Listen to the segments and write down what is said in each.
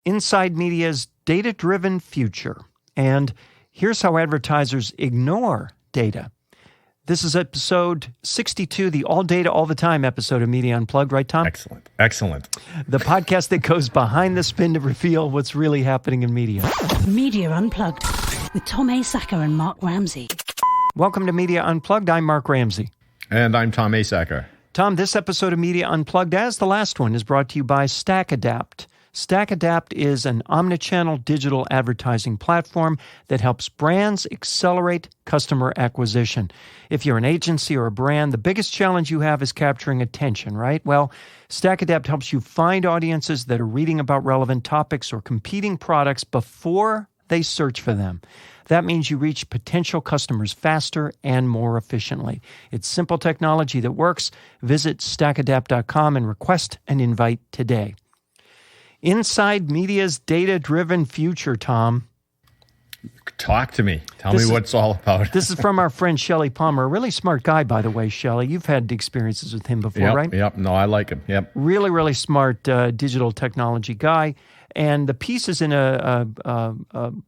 Inside Media's data-driven future. And here's how advertisers ignore data. This is episode 62, the All Data, All the Time episode of Media Unplugged, right, Tom? Excellent. The podcast that goes behind the spin to reveal what's really happening in media. Media Unplugged with Tom Asacker and Mark Ramsey. Welcome to Media Unplugged. I'm Mark Ramsey. And I'm Tom Asacker. Tom, this episode of Media Unplugged, as the last one, is brought to you by StackAdapt. StackAdapt is an omnichannel digital advertising platform that helps brands accelerate customer acquisition. If you're an agency or a brand, the biggest challenge you have is capturing attention, right? Well, StackAdapt helps you find audiences that are reading about relevant topics or competing products before they search for them. That means you reach potential customers faster and more efficiently. It's simple technology that works. Visit stackadapt.com and request an invite today. Inside Media's data-driven future, Tom. Talk to me. Tell me what it's all about. This is from our friend Shelley Palmer, a really smart guy, by the way, Shelley. You've had experiences with him before, right? Yep. No, I like him. Yep. Really, really smart digital technology guy. And the piece is in a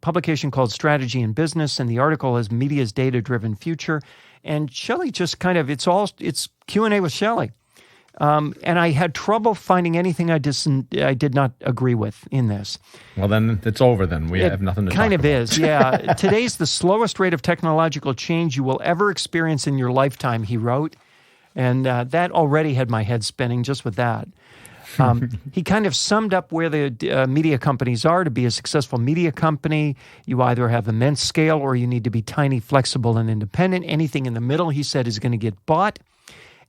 publication called Strategy in Business, and the article is Media's Data-Driven Future. And Shelley just it's Q&A with Shelley. And I had trouble finding anything I did not agree with in this. Well, then it's over then. We have nothing to talk about. Kind of is, yeah. Today's the slowest rate of technological change you will ever experience in your lifetime, he wrote. And that already had my head spinning just with that. He kind of summed up where the media companies are. To be a successful media company, you either have immense scale or you need to be tiny, flexible, and independent. Anything in the middle, he said, is going to get bought.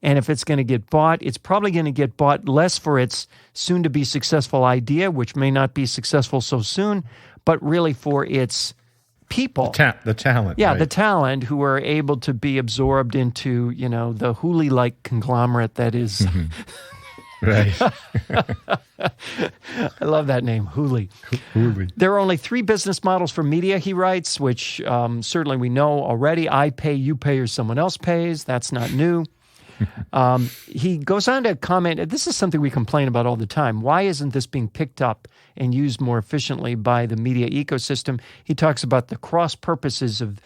And if it's going to get bought, it's probably going to get bought less for its soon-to-be successful idea, which may not be successful so soon, but really for its people. The talent. Yeah, right? The talent who are able to be absorbed into, the Hooli-like conglomerate that is... Right. I love that name, Hooli. There are only 3 business models for media, he writes, which certainly we know already. I pay, you pay, or someone else pays. That's not new. He goes on to comment, this is something we complain about all the time. Why isn't this being picked up and used more efficiently by the media ecosystem? He talks about the cross purposes of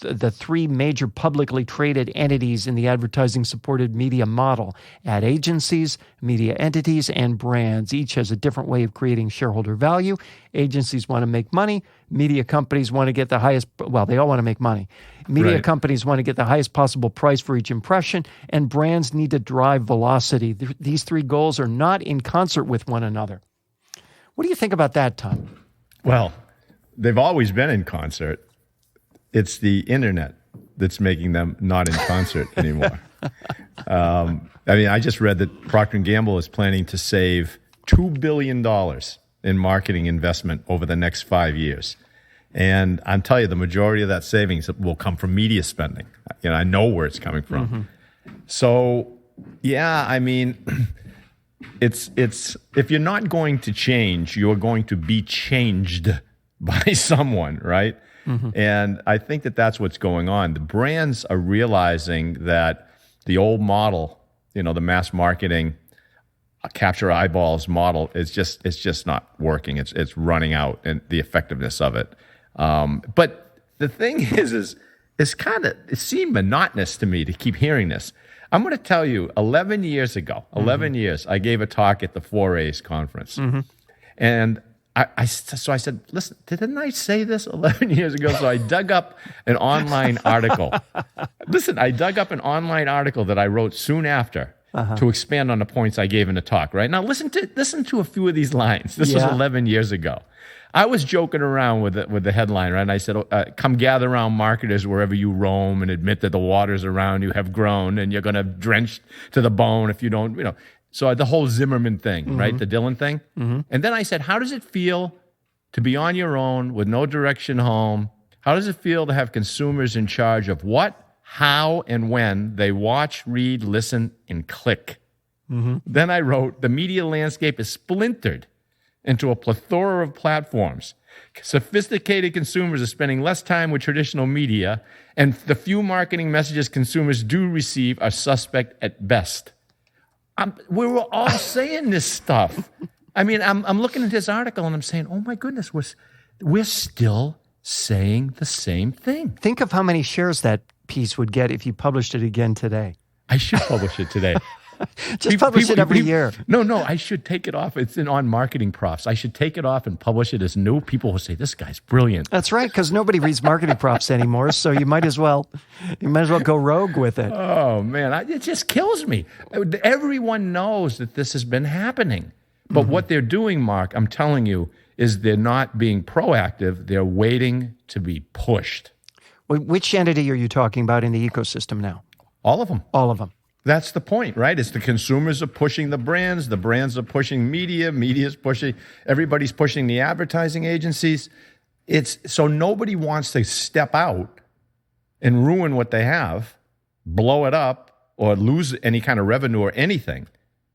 the 3 major publicly traded entities in the advertising-supported media model: ad agencies, media entities, and brands. Each has a different way of creating shareholder value. Agencies want to make money. Media companies want to get the highest, they all want to make money. Media companies want to get the highest possible price for each impression, and brands need to drive velocity. These 3 goals are not in concert with one another. What do you think about that, Tom? Well, they've always been in concert. It's the internet that's making them not in concert anymore. I just read that Procter & Gamble is planning to save $2 billion in marketing investment over the next 5 years. And I'm telling you, the majority of that savings will come from media spending. I know where it's coming from. Mm-hmm. So, it's if you're not going to change, you're going to be changed by someone, right? Mm-hmm. And I think that that's what's going on. The brands are realizing that the old model, the mass marketing, capture eyeballs model, it's just not working. It's running out, and the effectiveness of it. But the thing is it seemed monotonous to me to keep hearing this. I'm going to tell you, 11 years ago, I gave a talk at the 4A's conference, and I said, listen, didn't I say this 11 years ago? So I dug up an online article. I dug up an online article that I wrote soon after to expand on the points I gave in the talk, right? Now listen to a few of these lines. This was 11 years ago. I was joking around with the headline, right? And I said, come gather around marketers wherever you roam and admit that the waters around you have grown and you're going to drench to the bone if you don't, So the whole Zimmerman thing, right? The Dylan thing. Mm-hmm. And then I said, how does it feel to be on your own with no direction home? How does it feel to have consumers in charge of what, how, and when they watch, read, listen, and click? Mm-hmm. Then I wrote, the media landscape is splintered into a plethora of platforms. Sophisticated consumers are spending less time with traditional media, and the few marketing messages consumers do receive are suspect at best. We were all saying this stuff. I mean, I'm looking at his article and I'm saying, oh my goodness, we're still saying the same thing. Think of how many shares that piece would get if you published it again today. I should publish it today. Just publish it every year. No, I should take it off. It's on Marketing Profs. I should take it off and publish it as new. People will say, this guy's brilliant. That's right, because nobody reads Marketing Profs anymore, so you might as well go rogue with it. Oh, man, it just kills me. Everyone knows that this has been happening. But what they're doing, Mark, I'm telling you, is they're not being proactive. They're waiting to be pushed. Which entity are you talking about in the ecosystem now? All of them. All of them. That's the point, right? It's the consumers are pushing the brands are pushing media's pushing, everybody's pushing the advertising agencies. So nobody wants to step out and ruin what they have, blow it up, or lose any kind of revenue or anything.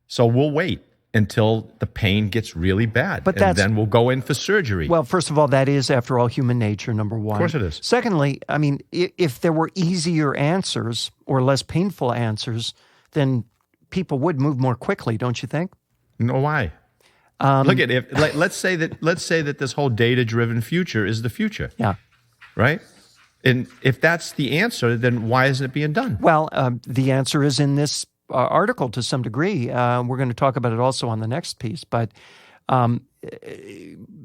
So we'll wait until the pain gets really bad, and then we'll go in for surgery. Well, first of all, that is, after all, human nature, number one. Of course it is. Secondly, I mean, if there were easier answers or less painful answers, then people would move more quickly, don't you think? No, why? Look at it. Let's say that this whole data-driven future is the future. Yeah. Right? And if that's the answer, then why isn't it being done? Well, the answer is in this article to some degree. We're going to talk about it also on the next piece. But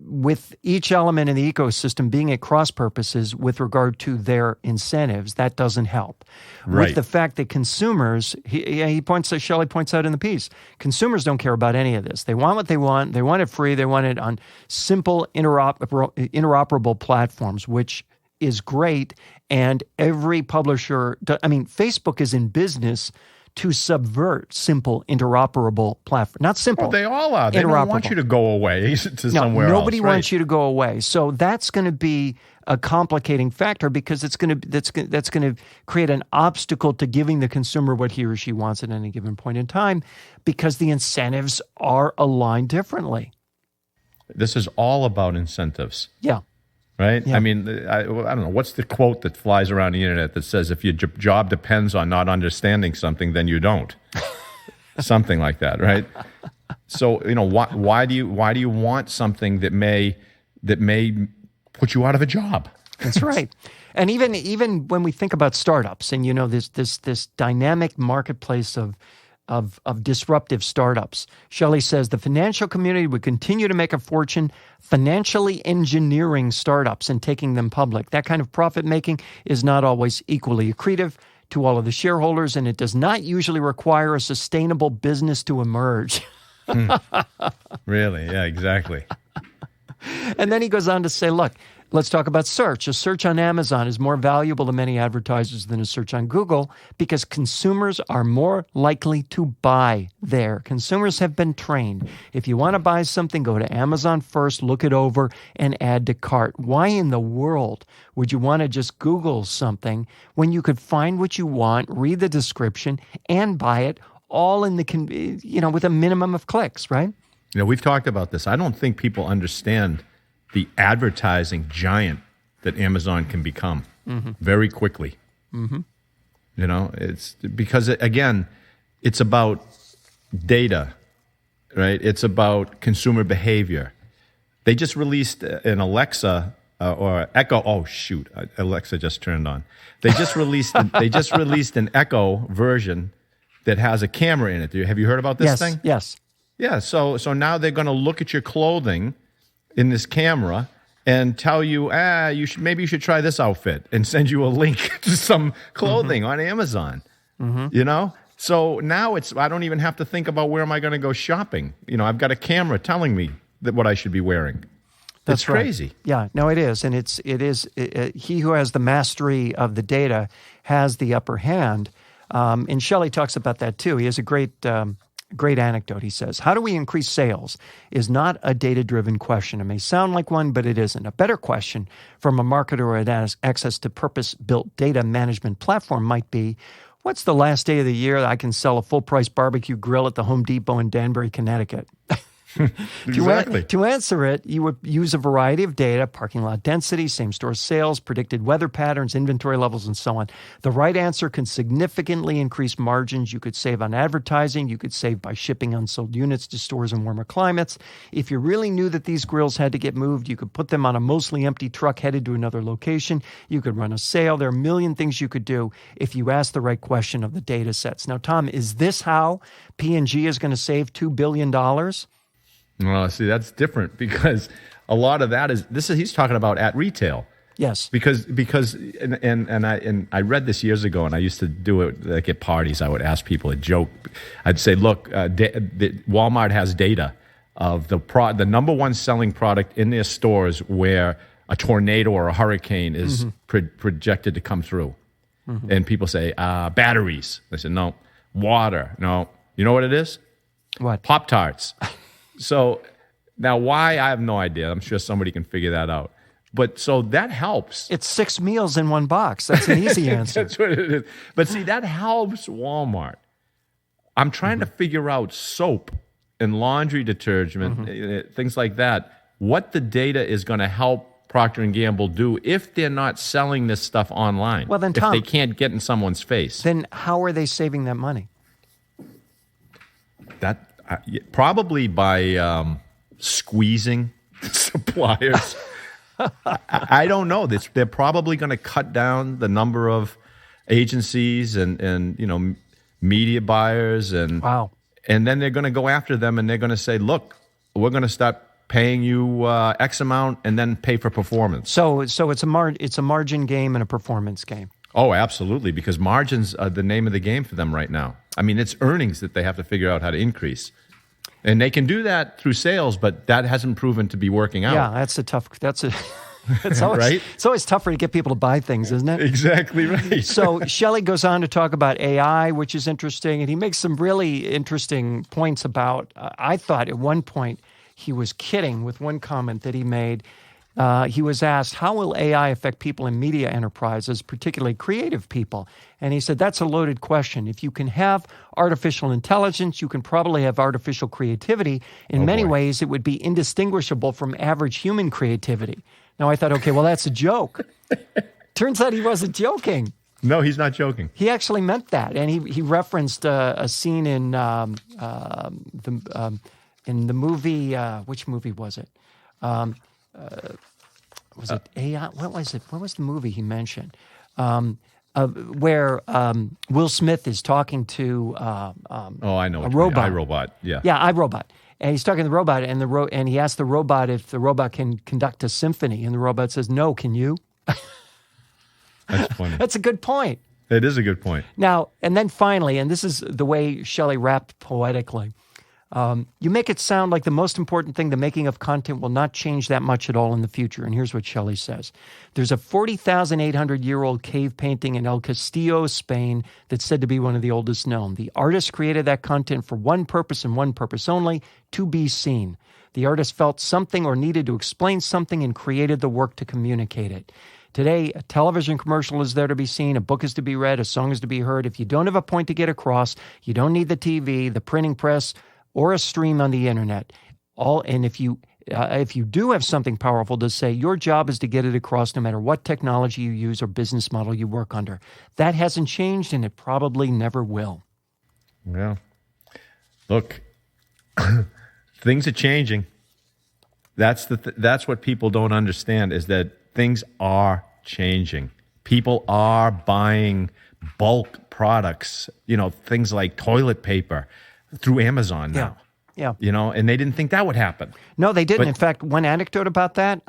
with each element in the ecosystem being at cross purposes with regard to their incentives, that doesn't help. Right. With the fact that consumers, Shelley points out in the piece, consumers don't care about any of this. They want what they want. They want it free. They want it on simple interoperable platforms, which is great. And every publisher, Facebook is in business to subvert simple, interoperable platform. Not simple. Well, they all are. They don't want you to go away to somewhere else. Nobody wants you to go away. So that's going to be a complicating factor because that's going to create an obstacle to giving the consumer what he or she wants at any given point in time because the incentives are aligned differently. This is all about incentives. Yeah. Right? Yeah. I mean, I don't know. What's the quote that flies around the internet that says, if your job depends on not understanding something, then you don't? Something like that, right? So, why do you want something that may put you out of a job? That's right. And even when we think about startups and, this dynamic marketplace of disruptive startups. Shelley says the financial community would continue to make a fortune financially engineering startups and taking them public. That kind of profit making is not always equally accretive to all of the shareholders, and it does not usually require a sustainable business to emerge. Really? Yeah, exactly. And then he goes on to say, look, let's talk about search. A search on Amazon is more valuable to many advertisers than a search on Google because consumers are more likely to buy there. Consumers have been trained. If you want to buy something, go to Amazon first, look it over, and add to cart. Why in the world would you want to just Google something when you could find what you want, read the description, and buy it all in with a minimum of clicks, right? We've talked about this. I don't think people understand the advertising giant that Amazon can become very quickly. Mm-hmm. It's because, again, it's about data, right? It's about consumer behavior. They just released an Alexa or Echo. Oh, shoot. Alexa just turned on. They just released an Echo version that has a camera in it. Have you heard about this thing? Yes. Yeah. So now they're going to look at your clothing in this camera and tell you, you should try this outfit and send you a link to some clothing on Amazon. Mm-hmm. So now I don't even have to think about where am I going to go shopping. I've got a camera telling me that what I should be wearing. That's crazy. Right. Yeah, no, it is. And it is he who has the mastery of the data has the upper hand. And Shelley talks about that too. He has a great anecdote. He says, how do we increase sales is not a data-driven question. It may sound like one, but it isn't. A better question from a marketer who has access to purpose-built data management platform might be, what's the last day of the year that I can sell a full-price barbecue grill at the Home Depot in Danbury, Connecticut? Exactly. To answer it, you would use a variety of data: parking lot density, same-store sales, predicted weather patterns, inventory levels, and so on. The right answer can significantly increase margins. You could save on advertising. You could save by shipping unsold units to stores in warmer climates. If you really knew that these grills had to get moved, you could put them on a mostly empty truck headed to another location. You could run a sale. There are a million things you could do if you ask the right question of the data sets. Now, Tom, is this how P&G is going to save $2 billion? Well, see, that's different because a lot of that he's talking about at retail. Yes. Because I read this years ago, and I used to do it like at parties. I would ask people a joke. I'd say, look, Walmart has data of the number one selling product in their stores where a tornado or a hurricane is projected to come through. Mm-hmm. And people say, batteries. I said, no. Water. No. You know what it is? What? Pop-Tarts. So now why? I have no idea. I'm sure somebody can figure that out. But so that helps. It's 6 meals in one box. That's an easy answer. That's what it is. But see, that helps Walmart. I'm trying to figure out soap and laundry detergent, things like that, what the data is going to help Procter & Gamble do if they're not selling this stuff online. Well, then, Tom, if they can't get in someone's face. Then how are they saving that money? That probably by squeezing suppliers. I don't know. They're probably going to cut down the number of agencies and media buyers wow. And then they're going to go after them and they're going to say, look, we're going to start paying you X amount and then pay for performance. So it's a margin game and a performance game. Oh, absolutely, because margins are the name of the game for them right now. I mean, it's earnings that they have to figure out how to increase. And they can do that through sales, but that hasn't proven to be working out. Yeah, it's always, right? It's always tougher to get people to buy things, isn't it? Exactly right. So Shelley goes on to talk about AI, which is interesting, and he makes some really interesting points about, I thought at one point he was kidding with one comment that he made. He was asked, how will AI affect people in media enterprises, particularly creative people? And he said, that's a loaded question. If you can have artificial intelligence, you can probably have artificial creativity. In many ways, it would be indistinguishable from average human creativity. Now, I thought, okay, well, that's a joke. Turns out he wasn't joking. No, he's not joking. He actually meant that. And he referenced a scene in the movie, which movie was it? Was it AI? What was it? What was the movie he mentioned? Where Will Smith is talking to I know a robot. iRobot. Yeah, iRobot. And he's talking to the robot, and he asked the robot if the robot can conduct a symphony, and the robot says, "No, can you?" That's funny. That's a good point. It is a good point. Now, and then finally, and this is the way Shelley rapped poetically. You make it sound like the most important thing, the making of content, will not change that much at all in the future. And here's what Shelley says. There's a 40,800-year-old cave painting in El Castillo, Spain, that's said to be one of the oldest known. The artist created that content for one purpose and one purpose only, to be seen. The artist felt something or needed to explain something and created the work to communicate it. Today, a television commercial is there to be seen, a book is to be read, a song is to be heard. If you don't have a point to get across, you don't need the TV, the printing press, or a stream on the internet. And if you do have something powerful to say, your job is to get it across no matter what technology you use or business model you work under. That hasn't changed, and it probably never will. Yeah. Look, things are changing. That's what people don't understand, is that things are changing. People are buying bulk products, things like toilet paper, through Amazon now. Yeah. And they didn't think that would happen. No, they didn't. In fact, one anecdote about that,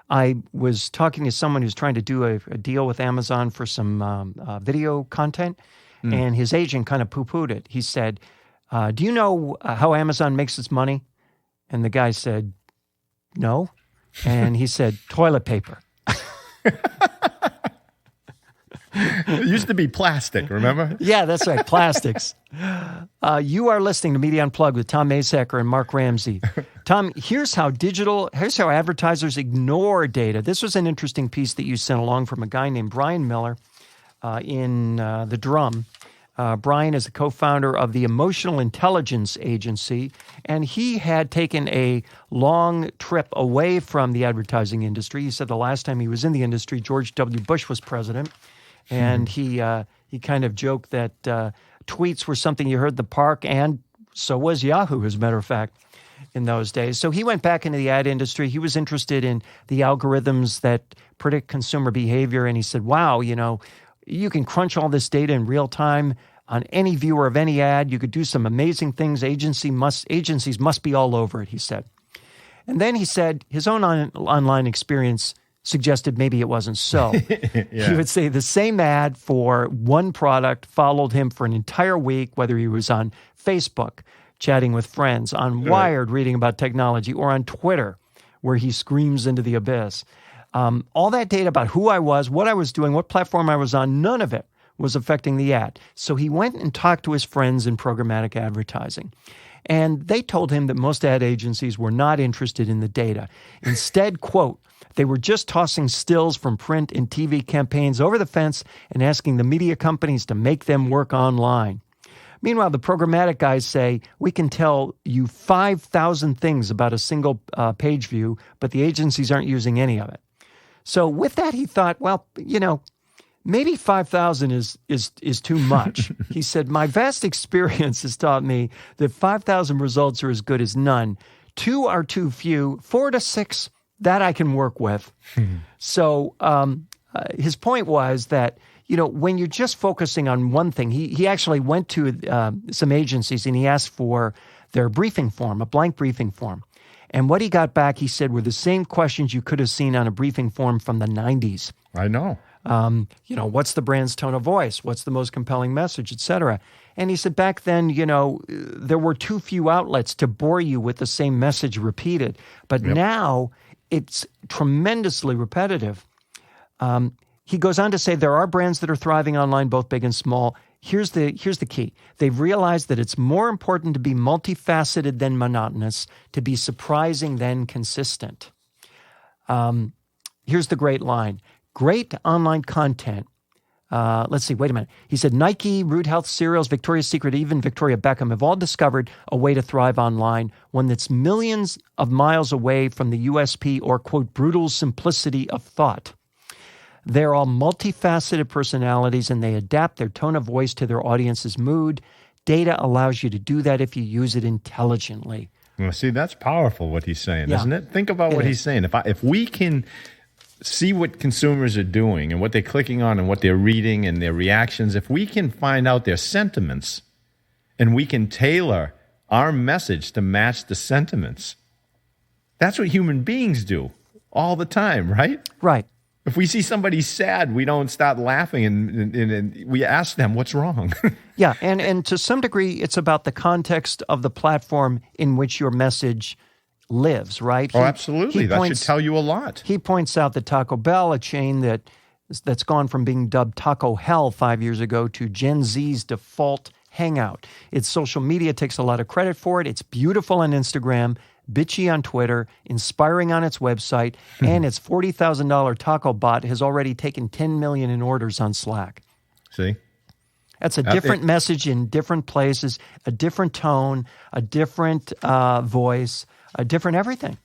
I was talking to someone who's trying to do a deal with Amazon for some video content, and his agent kind of poo-pooed it. He said, do you know how Amazon makes its money? And the guy said, no. And he said, toilet paper. It used to be plastic, remember? Yeah, that's right, plastics. You are listening to Media Unplugged with Tom Asacker and Mark Ramsey. Tom, here's how advertisers ignore data. This was an interesting piece that you sent along from a guy named Brian Miller in The Drum. Brian is the co-founder of the Emotional Intelligence Agency, and he had taken a long trip away from the advertising industry. He said the last time he was in the industry, George W. Bush was president, and he kind of joked that tweets were something you heard in the park, and so was Yahoo, as a matter of fact, in those days. So he went back into the ad industry. He was interested in the algorithms that predict consumer behavior, and he said, wow, you can crunch all this data in real time on any viewer of any ad. You could do some amazing things. Agencies must be all over it, he said. And then he said his own online experience suggested maybe it wasn't so. Yeah. He would say the same ad for one product followed him for an entire week, whether he was on Facebook, chatting with friends, on Wired, reading about technology, or on Twitter, where he screams into the abyss. All that data about who I was, what I was doing, what platform I was on, none of it was affecting the ad. So he went and talked to his friends in programmatic advertising. And they told him that most ad agencies were not interested in the data. Instead, quote, they were just tossing stills from print and TV campaigns over the fence and asking the media companies to make them work online. Meanwhile, the programmatic guys say, we can tell you 5,000 things about a single page view, but the agencies aren't using any of it. So with that, he thought, well, maybe 5,000 is too much. He said, my vast experience has taught me that 5,000 results are as good as none. 2 are too few. 4 to 6, that I can work with. So his point was that, when you're just focusing on one thing, he actually went to some agencies and he asked for their briefing form, a blank briefing form. And what he got back, he said, were the same questions you could have seen on a briefing form from the 90s. I know. What's the brand's tone of voice? What's the most compelling message, et cetera? And he said back then, there were too few outlets to bore you with the same message repeated. But now it's tremendously repetitive. He goes on to say there are brands that are thriving online, both big and small. Here's the key. They've realized that it's more important to be multifaceted than monotonous, to be surprising than consistent. Here's the great line. Great online content. Let's see, wait a minute. He said Nike, Root Health Cereals, Victoria's Secret, even Victoria Beckham have all discovered a way to thrive online, one that's millions of miles away from the USP or, quote, brutal simplicity of thought. They're all multifaceted personalities, and they adapt their tone of voice to their audience's mood. Data allows you to do that if you use it intelligently. Well, see, that's powerful what he's saying, isn't it? Think about what he's saying. If we can see what consumers are doing and what they're clicking on and what they're reading and their reactions, if we can find out their sentiments and we can tailor our message to match the sentiments, that's what human beings do all the time, right? Right. If we see somebody sad, we don't start laughing and we ask them, what's wrong? Yeah, and to some degree, it's about the context of the platform in which your message lives, right? Absolutely. That should tell you a lot. He points out that Taco Bell, a chain that's gone from being dubbed Taco Hell 5 years ago to Gen Z's default hangout. Its social media takes a lot of credit for it. It's beautiful on Instagram, bitchy on Twitter, inspiring on its website, and its $40,000 taco bot has already taken 10 million in orders on Slack. See? That's a different message in different places, a different tone, a different voice, a different everything.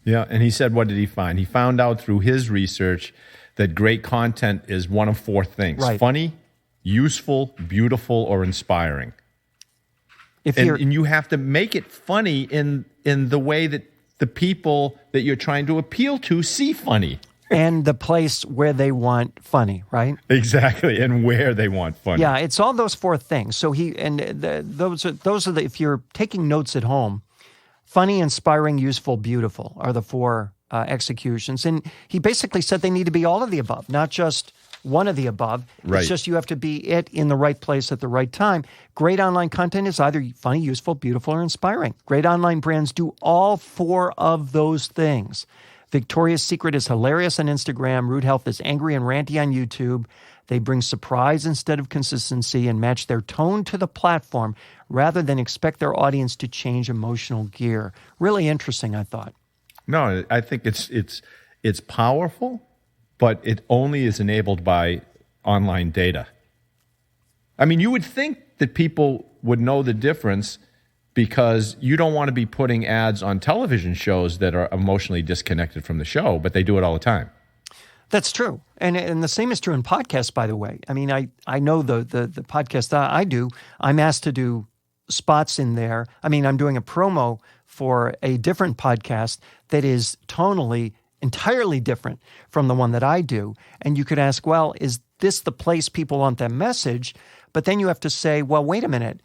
Yeah, and he said, what did he find? He found out through his research that great content is one of 4 things. Right. Funny, useful, beautiful, or inspiring. And you have to make it funny in the way that the people that you're trying to appeal to see funny. And the place where they want funny, right? Exactly, and where they want funny. Yeah, it's all those 4 things. So those are the, if you're taking notes at home, funny, inspiring, useful, beautiful are the 4 executions. And he basically said they need to be all of the above, not just one of the above. Right. It's just you have to be it in the right place at the right time. Great online content is either funny, useful, beautiful, or inspiring. Great online brands do all 4 of those things. Victoria's Secret is hilarious on Instagram. Root Health is angry and ranty on YouTube. They bring surprise instead of consistency and match their tone to the platform rather than expect their audience to change emotional gear. Really interesting, I thought. No, I think it's powerful, but it only is enabled by online data. I mean, you would think that people would know the difference because you don't want to be putting ads on television shows that are emotionally disconnected from the show, but they do it all the time. That's true. And the same is true in podcasts, by the way. I mean, I know the podcast that I do, I'm asked to do spots in there. I mean, I'm doing a promo for a different podcast that is tonally entirely different from the one that I do. And you could ask, well, is this the place people want that message? But then you have to say, well, wait a minute.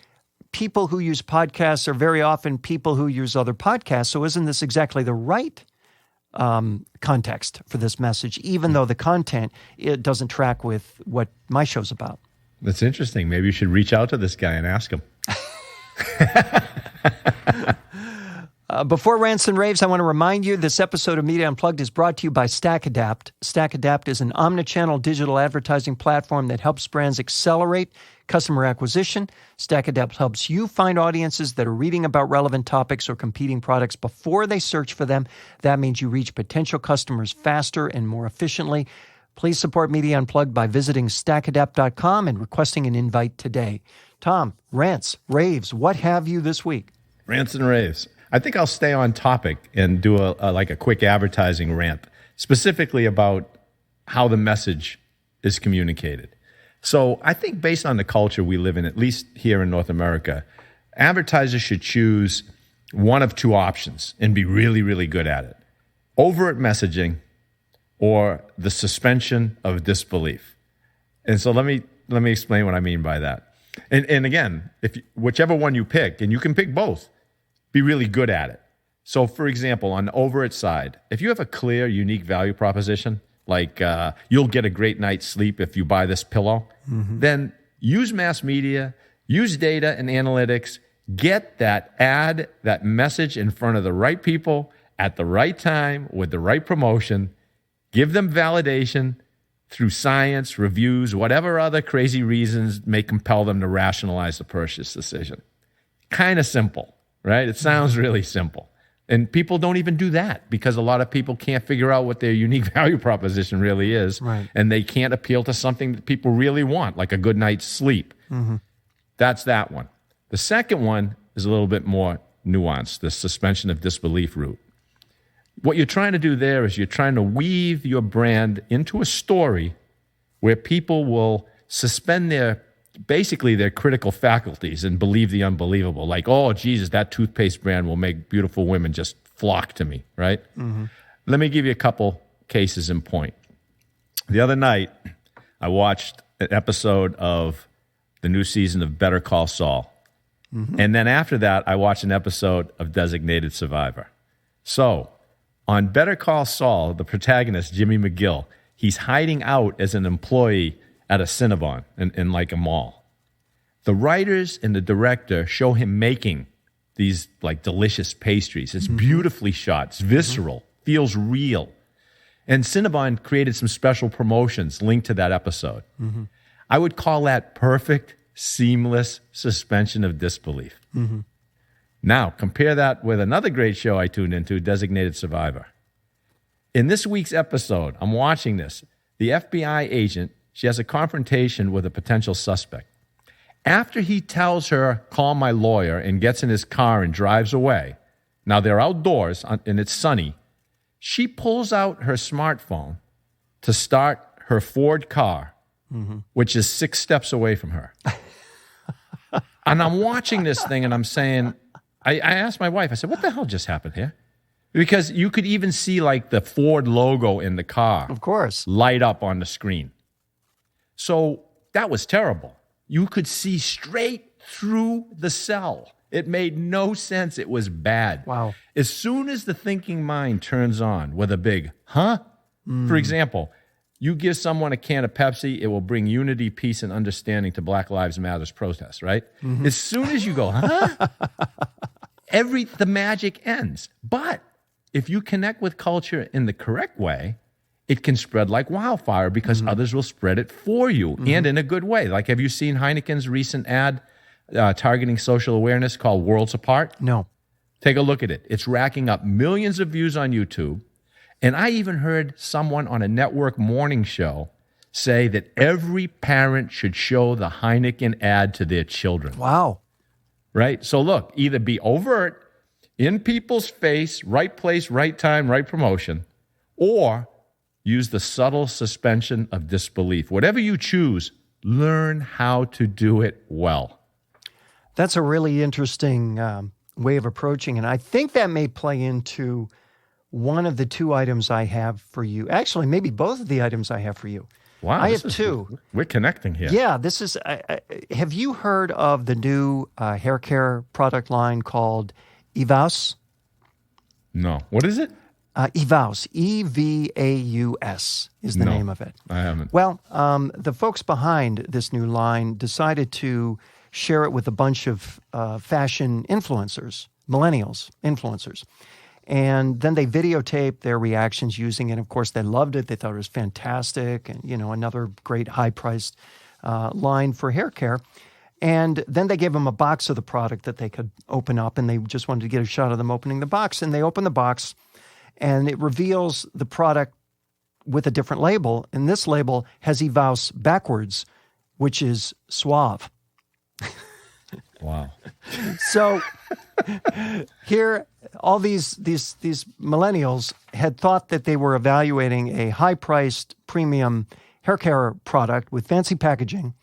People who use podcasts are very often people who use other podcasts. So isn't this exactly the right context for this message, even though the content, it doesn't track with what my show's about? That's interesting. Maybe you should reach out to this guy and ask him. Before Rants and Raves, I want to remind you this episode of Media Unplugged is brought to you by StackAdapt. StackAdapt is an omnichannel digital advertising platform that helps brands accelerate customer acquisition. StackAdapt helps you find audiences that are reading about relevant topics or competing products before they search for them. That means you reach potential customers faster and more efficiently. Please support Media Unplugged by visiting stackadapt.com and requesting an invite today. Tom, rants, raves, what have you this week? Rants and raves. I think I'll stay on topic and do a quick advertising rant, specifically about how the message is communicated. So I think based on the culture we live in, at least here in North America, advertisers should choose one of two options and be really, really good at it. Overt messaging or the suspension of disbelief. And so let me explain what I mean by that. And again, whichever one you pick, and you can pick both, be really good at it. So, for example, on the overt side, if you have a clear, unique value proposition, like you'll get a great night's sleep if you buy this pillow, then use mass media, use data and analytics, get that ad, that message in front of the right people at the right time with the right promotion, give them validation through science, reviews, whatever other crazy reasons may compel them to rationalize the purchase decision. Kind of simple. Right? It sounds really simple. And people don't even do that because a lot of people can't figure out what their unique value proposition really is. Right. And they can't appeal to something that people really want, like a good night's sleep. That's that one. The second one is a little bit more nuanced, the suspension of disbelief route. What you're trying to do there is you're trying to weave your brand into a story where people will suspend their critical faculties and believe the unbelievable. Like, oh, Jesus, that toothpaste brand will make beautiful women just flock to me, right? Let me give you a couple cases in point. The other night, I watched an episode of the new season of Better Call Saul. And then after that, I watched an episode of Designated Survivor. So, on Better Call Saul, the protagonist, Jimmy McGill, he's hiding out as an employee at a Cinnabon in like a mall. The writers and the director show him making these like delicious pastries. It's beautifully shot. It's visceral. Feels real. And Cinnabon created some special promotions linked to that episode. I would call that perfect, seamless suspension of disbelief. Now, compare that with another great show I tuned into, Designated Survivor. In this week's episode, I'm watching this. The FBI agent, she has a confrontation with a potential suspect. After he tells her, call my lawyer, and gets in his car and drives away, now they're outdoors and it's sunny, she pulls out her smartphone to start her Ford car, which is 6 steps away from her. And I'm watching this thing and I'm saying, I asked my wife, I said, what the hell just happened here? Because you could even see like the Ford logo in the car. Of course. Light up on the screen. So that was terrible. You could see straight through the cell. It made no sense. It was bad. Wow. As soon as the thinking mind turns on with a big, huh? For example, you give someone a can of Pepsi, it will bring unity, peace, and understanding to Black Lives Matter's protests, right? As soon as you go, huh? The magic ends. But if you connect with culture in the correct way, it can spread like wildfire because others will spread it for you and in a good way. Like, have you seen Heineken's recent ad targeting social awareness called Worlds Apart? No. Take a look at it. It's racking up millions of views on YouTube. And I even heard someone on a network morning show say that every parent should show the Heineken ad to their children. Wow. Right? So look, either be overt, in people's face, right place, right time, right promotion, or use the subtle suspension of disbelief. Whatever you choose, learn how to do it well. That's a really interesting way of approaching, and I think that may play into one of the two items I have for you. Actually, maybe both of the items I have for you. Wow. I have two. We're connecting here. Yeah, this is, have you heard of the new hair care product line called Evaus? No. What is it? Evaus, E-V-A-U-S is the name of it. I haven't. Well, the folks behind this new line decided to share it with a bunch of fashion influencers, millennials influencers. And then they videotaped their reactions using it. Of course, they loved it. They thought it was fantastic and, another great high-priced line for hair care. And then they gave them a box of the product that they could open up, and they just wanted to get a shot of them opening the box. And they opened the box, and it reveals the product with a different label. And this label has Evaus backwards, which is Suave. Wow. So here, all these millennials had thought that they were evaluating a high-priced premium hair care product with fancy packaging,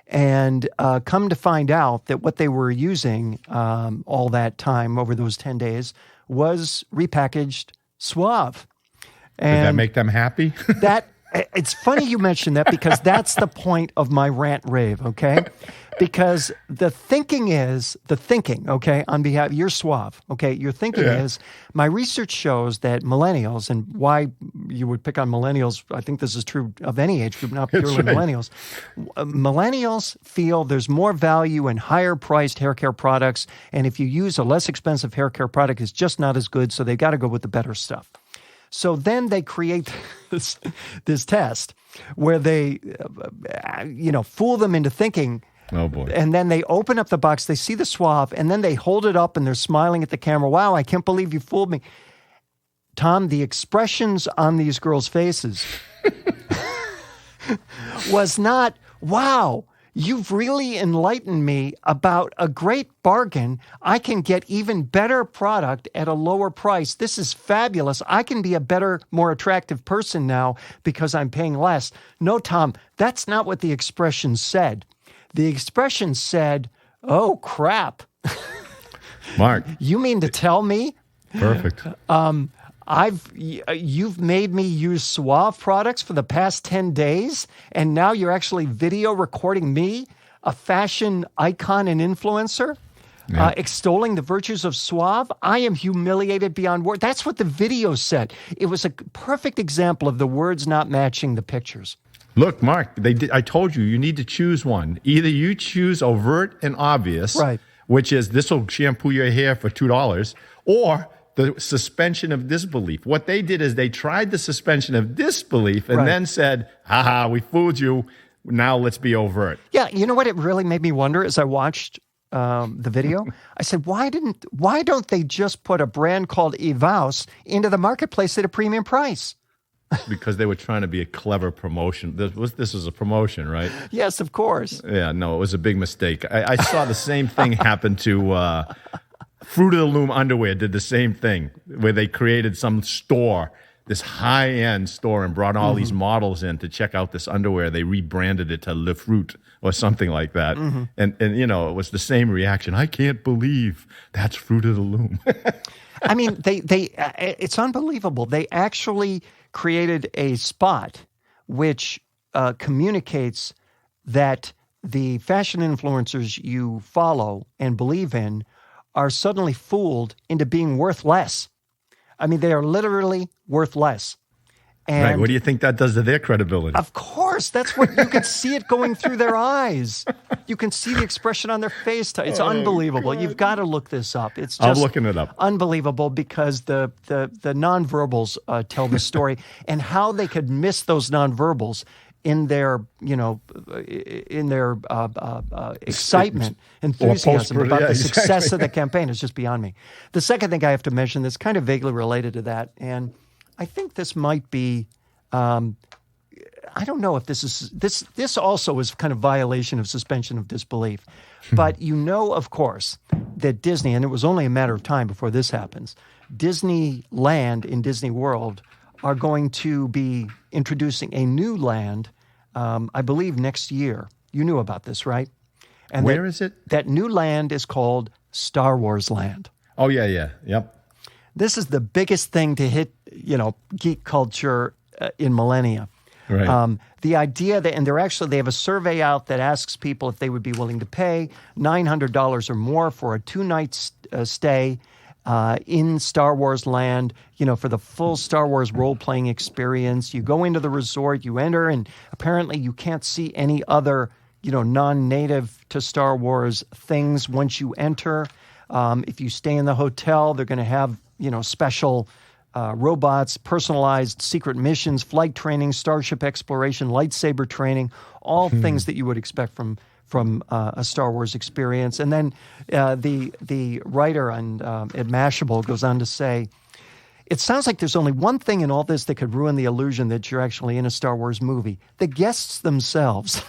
and come to find out that what they were using all that time over those 10 days was repackaged Suave. And did that make them happy? It's funny you mentioned that, because that's the point of my rant rave, okay? Because the thinking, okay, on behalf, you're Suave, okay? Your thinking is, my research shows that millennials, and why you would pick on millennials, I think this is true of any age group, not purely millennials. Millennials feel there's more value in higher priced hair care products, and if you use a less expensive hair care product, it's just not as good, so they got to go with the better stuff. So then they create this test where they, fool them into thinking. Oh, boy. And then they open up the box, they see the Suave, and then they hold it up and they're smiling at the camera. Wow, I can't believe you fooled me. Tom, the expressions on these girls' faces was not, wow, you've really enlightened me about a great bargain. I can get even better product at a lower price. This is fabulous. I can be a better, more attractive person now because I'm paying less. No, Tom, that's not what the expression said. The expression said, oh, crap. Mark. You mean to tell me? Perfect. You've made me use Suave products for the past 10 days, and now you're actually video recording me, a fashion icon and influencer, extolling the virtues of Suave. I am humiliated beyond words. That's what the video said. It was a perfect example of the words not matching the pictures. Look, Mark, I told you need to choose one. Either you choose overt and obvious, right, which is this will shampoo your hair for $2, or the suspension of disbelief. What they did is they tried the suspension of disbelief and then said, haha, we fooled you. Now let's be overt. Yeah, you know what it really made me wonder as I watched the video? I said, why don't they just put a brand called Evaus into the marketplace at a premium price? Because they were trying to be a clever promotion. This was a promotion, right? Yes, of course. Yeah, no, it was a big mistake. I saw the same thing happen to Fruit of the Loom underwear did the same thing, where they created some store, this high-end store, and brought all these models in to check out this underwear. They rebranded it to Le Fruit or something like that. And it was the same reaction. I can't believe that's Fruit of the Loom. I mean, it's unbelievable. They actually created a spot which communicates that the fashion influencers you follow and believe in are suddenly fooled into being worth less. I mean, they are literally worth less. And right. What do you think that does to their credibility? Of course. That's what you can see it going through their eyes. You can see the expression on their face. It's unbelievable. God. You've got to look this up. It's just I'm looking it up. Unbelievable, because the nonverbals tell the story, and how they could miss those nonverbals in their excitement, enthusiasm about the success of the campaign is just beyond me. The second thing I have to mention that's kind of vaguely related to that, and I think this might be, I don't know if this also is kind of violation of suspension of disbelief. But you know, of course, that Disney, and it was only a matter of time before this happens, Disneyland in Disney World are going to be introducing a new land, I believe, next year. You knew about this, right? And where is it? That new land is called Star Wars Land. Oh, yeah. Yep. This is the biggest thing to hit, geek culture in millennia. Right. The idea that, and they have a survey out that asks people if they would be willing to pay $900 or more for a 2-night stay in Star Wars Land, for the full Star Wars role-playing experience. You go into the resort, you enter, and apparently you can't see any other, non-native to Star Wars things once you enter. If you stay in the hotel, they're going to have, special robots, personalized secret missions, flight training, starship exploration, lightsaber training, all things that you would expect from a Star Wars experience. And then the writer at Mashable goes on to say, it sounds like there's only one thing in all this that could ruin the illusion that you're actually in a Star Wars movie: the guests themselves.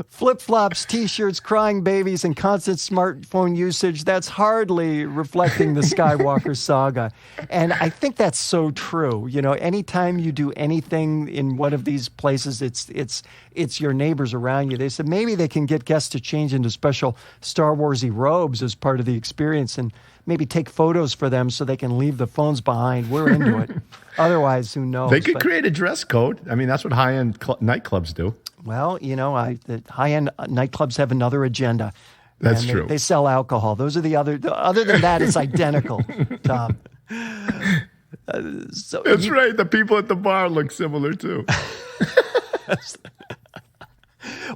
Flip-flops, T-shirts, crying babies, and constant smartphone usage. That's hardly reflecting the Skywalker saga. And I think that's so true. Anytime you do anything in one of these places, it's your neighbors around you. They said maybe they can get guests to change into special Star Wars-y robes as part of the experience and maybe take photos for them so they can leave the phones behind. We're into it. Otherwise, who knows? They could create a dress code. I mean, that's what high-end nightclubs do. Well, the high-end nightclubs have another agenda. That's true. They sell alcohol. Those are the other than that, it's identical, Tom. That's right. The people at the bar look similar, too.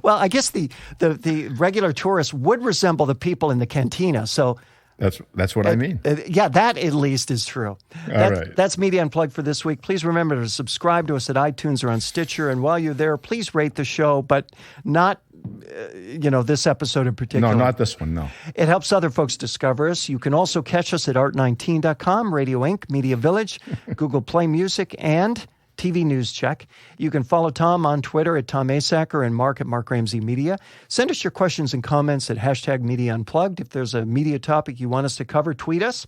Well, I guess the regular tourists would resemble the people in the cantina, so... That's what I mean. Yeah, that at least is true. Right. That's Media Unplugged for this week. Please remember to subscribe to us at iTunes or on Stitcher. And while you're there, please rate the show, but not, this episode in particular. No, not this one, no. It helps other folks discover us. You can also catch us at art19.com, Radio Inc., Media Village, Google Play Music, and TV News Check. You can follow Tom on Twitter at Tom Asacker and Mark at Mark Ramsey Media. Send us your questions and comments at #MediaUnplugged. If there's a media topic you want us to cover, tweet us.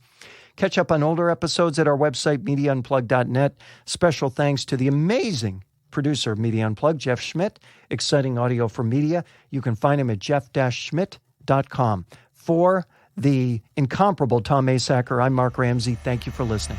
Catch up on older episodes at our website, MediaUnplugged.net. Special thanks to the amazing producer of Media Unplugged, Jeff Schmidt, exciting audio for media. You can find him at jeff-schmidt.com. For the incomparable Tom Asacker, I'm Mark Ramsey. Thank you for listening.